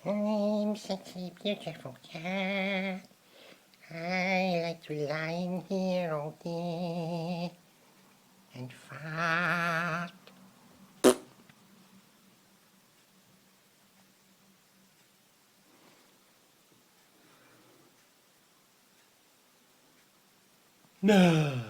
I'm such a beautiful cat. I like to lie in here all day and fart. No.